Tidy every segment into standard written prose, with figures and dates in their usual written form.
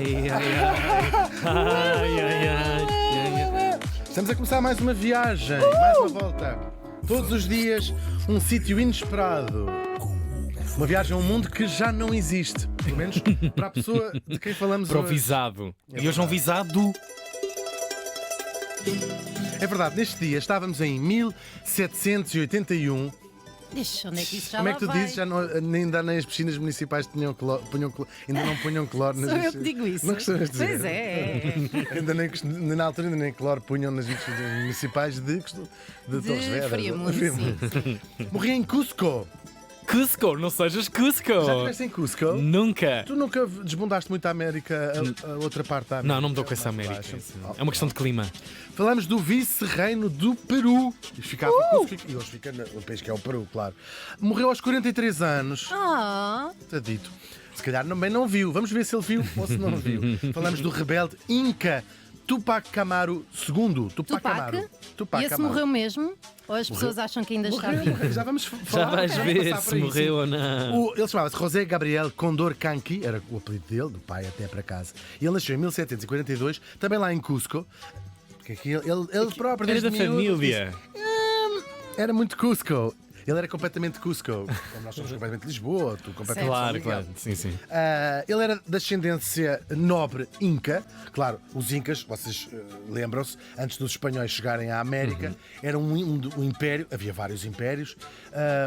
Ai, ai, ai. Ai, ai, ai. Estamos a começar mais uma viagem, mais uma volta. Todos os dias, um sítio inesperado. Uma viagem a um mundo que já não existe. Pelo menos para a pessoa de quem falamos Para o hoje. visado. É E hoje é um visado. É verdade, neste dia estávamos em 1781. Ixi, onde é que isso já Como é lá que tu vai? dizes? Já não, nem as piscinas municipais tinham ainda não punham cloro nas Sou eu que piscinas. digo isso. Não costumas dizer? Pois é. Ainda nem, na altura ainda nem cloro punham nas piscinas municipais de Torres Vedras. Friamundo, sim. Morri em Cusco. Cusco, não sejas Cusco. Já estiveste em Cusco? Nunca. Tu nunca desbundaste muito a América, a outra parte da América? Não me dou com essa América. Baixa. É uma questão de clima. Falamos do vice-reino do Peru. Isto ficava em Cusco e hoje fica no país que é o Peru, claro. Morreu aos 43 anos. Ah, Está dito. Se calhar também não viu. Vamos ver se ele viu ou se não viu. Falamos do rebelde Inca Tupac Amaru II. Tupac? Tupac E esse Amaru. morreu mesmo? Ou as pessoas acham que ainda está Morreu, vivo? morreu. Já vamos Já falar. vais vamos ver passar se por aí, morreu sim. ou não. Ele chamava-se José Gabriel Condor Canqui, era o apelido dele, do pai até para casa. E ele nasceu em 1742, também lá em Cusco. Porque aqui ele próprio, Era desde da miúdo, família. era muito Cusco. Ele era completamente Cusco. Como nós somos completamente Lisboa, tu completamente Claro, São Miguel. claro. Sim, sim. Ele era da ascendência nobre inca. Claro, os incas, vocês lembram-se, antes dos espanhóis chegarem à América, era um império, havia vários impérios.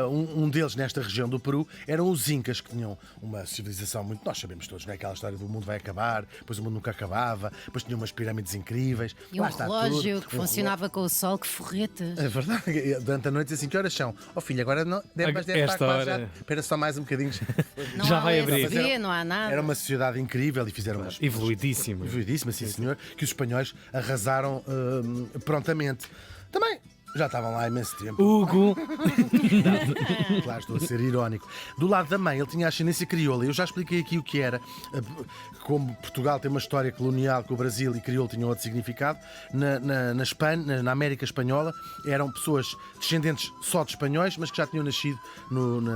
Um deles, nesta região do Peru, eram os incas, que tinham uma civilização muito... Nós sabemos todos, não é? Aquela história do mundo vai acabar, depois o mundo nunca acabava, depois tinham umas pirâmides incríveis. E um Lá está relógio tudo. que funcionava com o sol, que forretas. É verdade, durante a noite diz assim, que horas são? Oh filho, agora não, deve estar Esta quase já. hora. Espera só mais um bocadinho. Não Já há vai USB, abrir. não há nada. Era uma sociedade incrível e fizeram umas... Evoluidíssimo. Evoluidíssima, sim senhor, que os espanhóis arrasaram prontamente. Também já estavam lá há imenso tempo. Hugo. Claro, estou a ser irónico. Do lado da mãe, ele tinha ascendência crioula. Eu já expliquei aqui o que era. Como Portugal tem uma história colonial com o Brasil e crioulo tinha outro significado, na Espanha, na América Espanhola, eram pessoas descendentes só de espanhóis, mas que já tinham nascido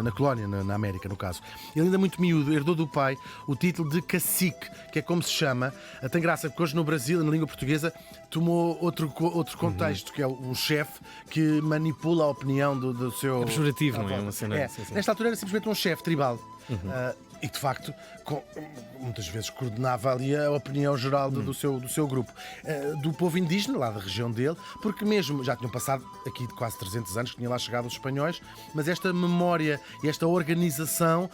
na colónia, na América, no caso. Ele ainda muito miúdo, herdou do pai o título de cacique, que é como se chama. Tem graça, porque hoje no Brasil, na língua portuguesa, tomou outro contexto, que é o chefe que manipula a opinião do seu... É pejorativo, não é? volta. Uma cena- É. sim, sim. Nesta altura era simplesmente um chefe tribal. E de facto, muitas vezes coordenava ali a opinião geral do seu grupo. Do povo indígena, lá da região dele, porque mesmo já tinham passado aqui de quase 300 anos que tinham lá chegado os espanhóis, mas esta memória e esta organização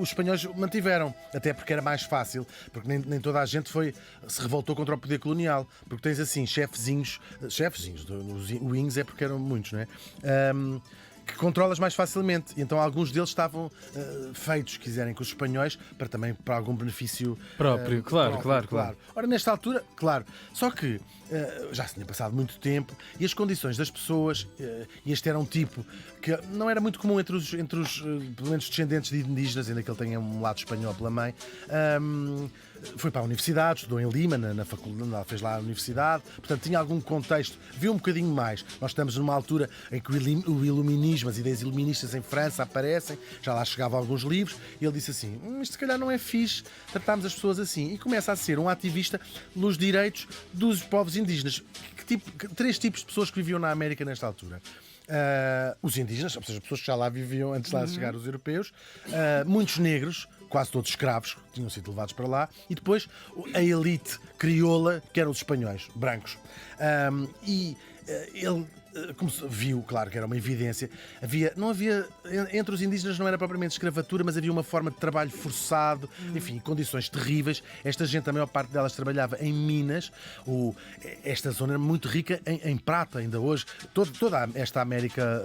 os espanhóis mantiveram, até porque era mais fácil, porque nem toda a gente se revoltou contra o poder colonial, porque tens assim chefezinhos, os wings é porque eram muitos, não é? Que controlas mais facilmente. E então alguns deles estavam feitos, quiserem, com os espanhóis, para algum benefício Próprio, claro. Ora, nesta altura, claro, só que já se tinha passado muito tempo e as condições das pessoas, e este era um tipo que não era muito comum entre os pelo menos, descendentes de indígenas, ainda que ele tenha um lado espanhol pela mãe. Foi para a universidade, estudou em Lima, na faculdade, fez lá a universidade, portanto tinha algum contexto, viu um bocadinho mais. Nós estamos numa altura em que o iluminismo, as ideias iluministas em França aparecem, já lá chegavam alguns livros, e ele disse assim, isto se calhar não é fixe tratarmos as pessoas assim, e começa a ser um ativista nos direitos dos povos indígenas. Três tipos de pessoas que viviam na América nesta altura. Os indígenas, ou seja, as pessoas que já lá viviam antes de lá chegar os europeus, muitos negros, quase todos escravos, que tinham sido levados para lá, e depois a elite crioula, que eram os espanhóis, brancos. Ele, como se viu, claro que era uma evidência, não havia, entre os indígenas não era propriamente escravatura, mas havia uma forma de trabalho forçado, enfim, condições terríveis. Esta gente, a maior parte delas trabalhava em minas. Esta zona era muito rica em prata ainda hoje. Toda esta América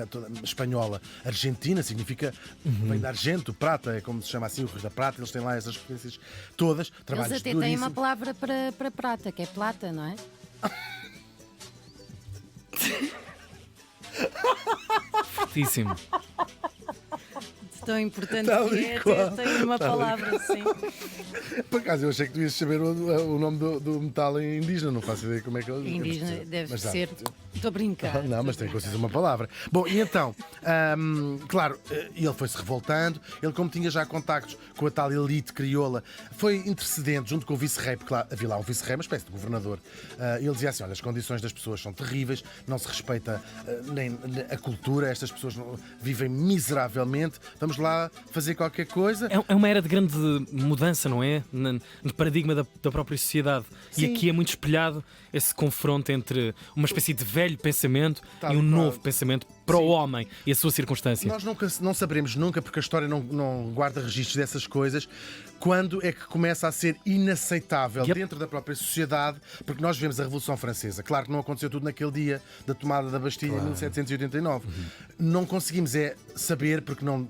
toda espanhola, Argentina, significa, vem de argento, prata, é como se chama assim, o Rio da Prata, eles têm lá essas referências todas, trabalhos Eles até têm uma duríssimos. palavra para prata, que é plata, não é? Fortíssimo. tão importante Tal que e é, qual. tem uma palavra assim. Por acaso, eu achei que tu ias saber o nome do metal em indígena, não faço ideia como é que ele Indígena deve Mas dá. ser. Estou a brincar. Não, mas tem consciência uma palavra. Bom, e então, claro, ele foi-se revoltando. Ele, como tinha já contactos com a tal elite crioula, foi intercedente junto com o vice-rei, porque lá, havia lá um vice-rei, uma espécie de governador. Ele dizia assim: olha, as condições das pessoas são terríveis, não se respeita nem a cultura, estas pessoas vivem miseravelmente, vamos lá fazer qualquer coisa. É uma era de grande mudança, não é? No paradigma da própria sociedade. Sim. E aqui é muito espelhado esse confronto entre uma espécie de velho pensamento Tal e um e qual. novo pensamento para o homem e a sua circunstância. Nós não saberemos nunca, porque a história não guarda registros dessas coisas, quando é que começa a ser inaceitável dentro da própria sociedade, porque nós vemos a Revolução Francesa. Claro que não aconteceu tudo naquele dia da tomada da Bastilha em 1789. Não conseguimos saber, porque não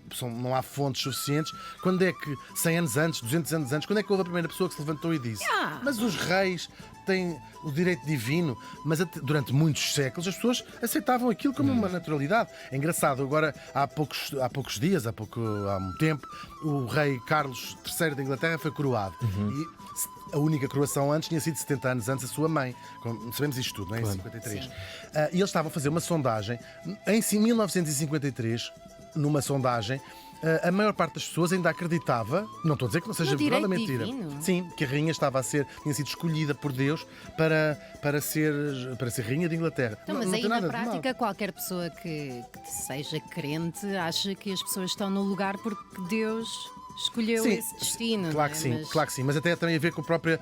há fontes suficientes, quando é que, 100 anos antes, 200 anos antes, quando é que houve a primeira pessoa que se levantou e disse: mas os reis têm o direito divino, mas durante muitos séculos as pessoas aceitavam aquilo como uma naturalidade. É engraçado, agora há poucos dias, há um tempo, o rei Carlos III da Inglaterra foi coroado. E a única coroação antes tinha sido 70 anos antes a sua mãe. Sabemos isto tudo, não é? Em 53. E eles estavam a fazer uma sondagem em 1953, numa sondagem. A maior parte das pessoas ainda acreditava, não estou a dizer que não seja verdade ou mentira, divino. sim, que a rainha tinha sido escolhida por Deus para ser rainha de Inglaterra. Então, mas não aí tem na nada de mal. prática, qualquer pessoa que seja crente acha que as pessoas estão no lugar porque Deus escolheu Sim, esse destino. Claro não que é? sim, claro que sim, mas até tem a ver com a própria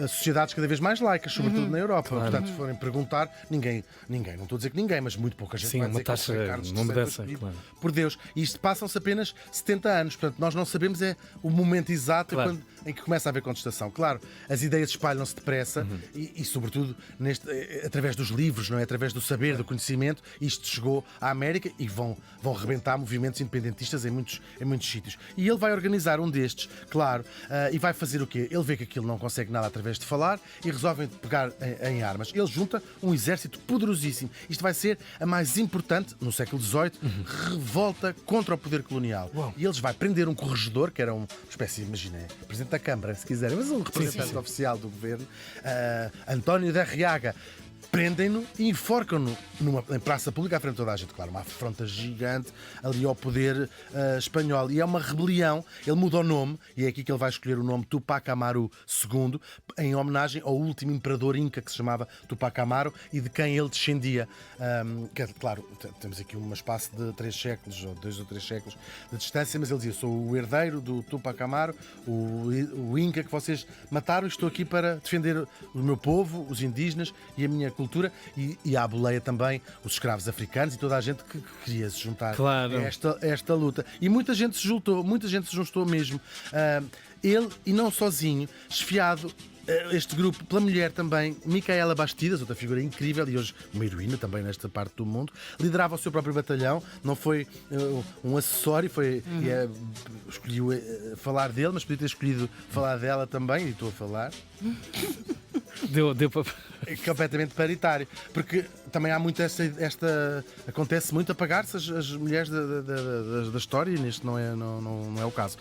sociedades cada vez mais laicas, sobretudo na Europa. Portanto, se forem perguntar, ninguém, não estou a dizer que ninguém, mas muito pouca gente Sim, vai uma dizer que o taxa, rei Carlos uma III mudança, foi escolhido claro. por Deus. E isto passam-se apenas 70 anos, portanto, nós não sabemos o momento exato Claro. em que começa a haver contestação. Claro, as ideias espalham-se depressa e sobretudo, através dos livros, não é? Através do saber, do conhecimento, isto chegou à América e vão rebentar movimentos independentistas em muitos sítios. E ele vai organizar um destes, claro, e vai fazer o quê? Ele vê que aquilo não consegue nada através de falar e resolve pegar em armas. Ele junta um exército poderosíssimo. Isto vai ser a mais importante, no século XVIII, revolta contra o poder colonial. E eles vai prender um corregedor, que era uma espécie, imagina, presidente da Câmara, se quiserem, mas um representante oficial do governo, António da Arriaga. Prendem-no e enforcam-no em praça pública à frente de toda a gente. Claro, uma afronta gigante ali ao poder espanhol. E é uma rebelião. Ele muda o nome, e é aqui que ele vai escolher o nome Tupac Amaru II, em homenagem ao último imperador inca que se chamava Tupac Amaru e de quem ele descendia. Claro, temos aqui um espaço de 3 séculos, ou 2 ou 3 séculos de distância, mas ele dizia: sou o herdeiro do Tupac Amaru, o inca que vocês mataram, e estou aqui para defender o meu povo, os indígenas e a minha cultura, e à boleia também os escravos africanos e toda a gente que queria se juntar Claro. a esta luta. E muita gente se juntou mesmo. Ele, e não sozinho, esfiado, este grupo pela mulher também, Micaela Bastidas, outra figura incrível e hoje uma heroína também nesta parte do mundo, liderava o seu próprio batalhão, não foi um acessório, escolheu falar dele, mas podia ter escolhido falar dela também, e estou a falar. Deu para. É completamente paritário, porque também há muito acontece muito apagar-se as mulheres da história, e neste não é o caso.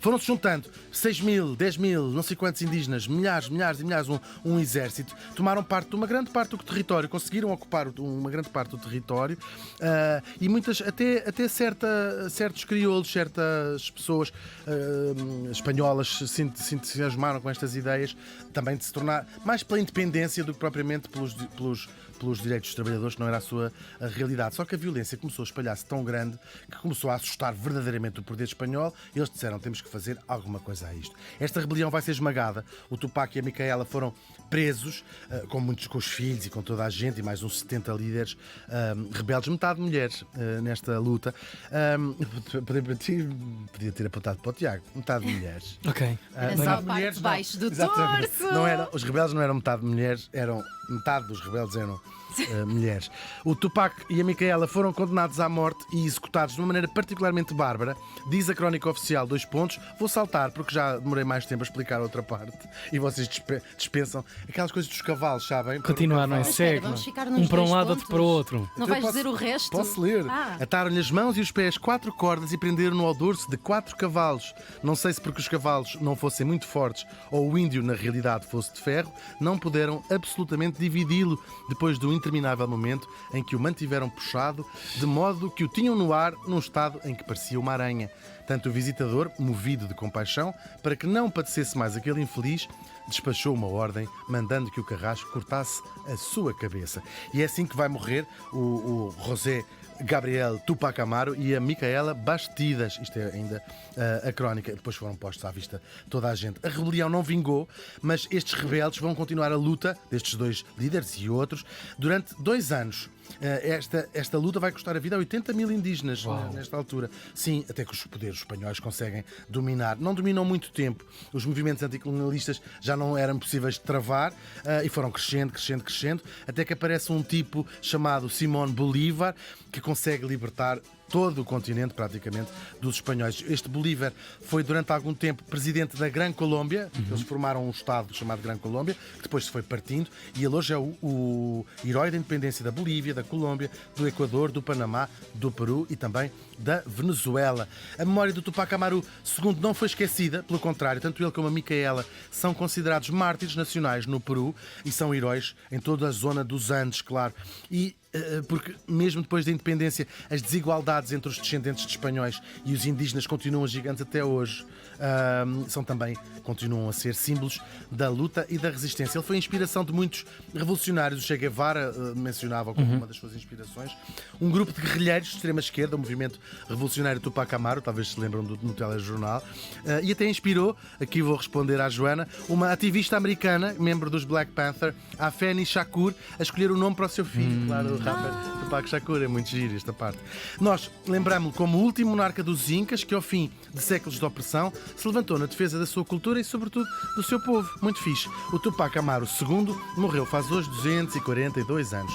Foram-se juntando 6 mil, 10 mil, não sei quantos indígenas, milhares e milhares, um exército, tomaram parte de uma grande parte do território, conseguiram ocupar uma grande parte do território, e muitas, até certos crioulos, certas pessoas espanholas se entusiasmaram com estas ideias, também de se tornar mais pela independência do que propriamente pelos direitos dos trabalhadores, que não era a realidade. Só que a violência começou a espalhar-se tão grande que começou a assustar verdadeiramente o poder espanhol, e eles disseram: temos que fazer alguma coisa a isto. Esta rebelião vai ser esmagada. O Tupac e a Micaela foram presos, com os filhos e com toda a gente, e mais uns 70 líderes rebeldes, metade mulheres, nesta luta. Podia ter apontado para o Tiago, metade mulheres. Ok. Era só a parte de baixo do torso. Os rebeldes não eram metade mulheres, metade dos rebeldes eram mulheres. O Tupac e a Micaela foram condenados à morte e executados de uma maneira particularmente bárbara. Diz a crónica oficial, 2 pontos. Vou saltar porque já demorei mais tempo a explicar a outra parte e vocês dispensam aquelas coisas dos cavalos, sabem? Continuar, não é? Mas espera, Segue. vamos ficar nos Um para um 10 lado, outro pontos? para o outro. Não Então vais posso- dizer o resto? Posso ler? Ah. Ataram-lhe as mãos e os pés 4 cordas e prenderam-no ao dorso de 4 cavalos. Não sei se porque os cavalos não fossem muito fortes ou o índio, na realidade, fosse de ferro, não puderam absolutamente dividi-lo depois do interminável momento em que o mantiveram puxado, de modo que o tinham no ar num estado em que parecia uma aranha. Tanto o visitador, movido de compaixão, para que não padecesse mais aquele infeliz, despachou uma ordem mandando que o carrasco cortasse a sua cabeça. E é assim que vai morrer o José Gabriel Tupac Amaru e a Micaela Bastidas. Isto é ainda a crónica. Depois foram postos à vista toda a gente. A rebelião não vingou, mas estes rebeldes vão continuar a luta destes 2 líderes e outros durante 2 anos. Esta luta vai custar a vida a 80 mil indígenas nesta altura. Sim, até que os poderes espanhóis conseguem dominar. Não dominam muito tempo. Os movimentos anticolonialistas já não eram possíveis de travar e foram crescendo, até que aparece um tipo chamado Simón Bolívar que consegue libertar todo o continente, praticamente, dos espanhóis. Este Bolívar foi, durante algum tempo, presidente da Gran Colômbia. Eles formaram um Estado chamado Gran Colômbia, que depois se foi partindo, e ele hoje é o herói da independência da Bolívia, da Colômbia, do Equador, do Panamá, do Peru e também da Venezuela. A memória do Tupac Amaru II não foi esquecida, pelo contrário, tanto ele como a Micaela são considerados mártires nacionais no Peru e são heróis em toda a zona dos Andes, claro. E porque mesmo depois da independência as desigualdades entre os descendentes de espanhóis e os indígenas continuam gigantes até hoje. Continuam a ser símbolos da luta e da resistência. Ele foi a inspiração de muitos revolucionários. O Che Guevara mencionava como uma das suas inspirações. Um grupo de guerrilheiros de extrema esquerda, o movimento revolucionário Tupac Amaru, talvez se lembram no telejornal, e até inspirou, aqui vou responder à Joana, uma ativista americana, membro dos Black Panther, a Afeni Shakur, a escolher o nome para o seu filho. Claro, o rapper Tupac Shakur, é muito giro esta parte. Nós lembramos-lo como o último monarca dos Incas, que ao fim de séculos de opressão se levantou na defesa da sua cultura e sobretudo do seu povo. Muito fixe. O Tupac Amaru II morreu faz hoje 242 anos.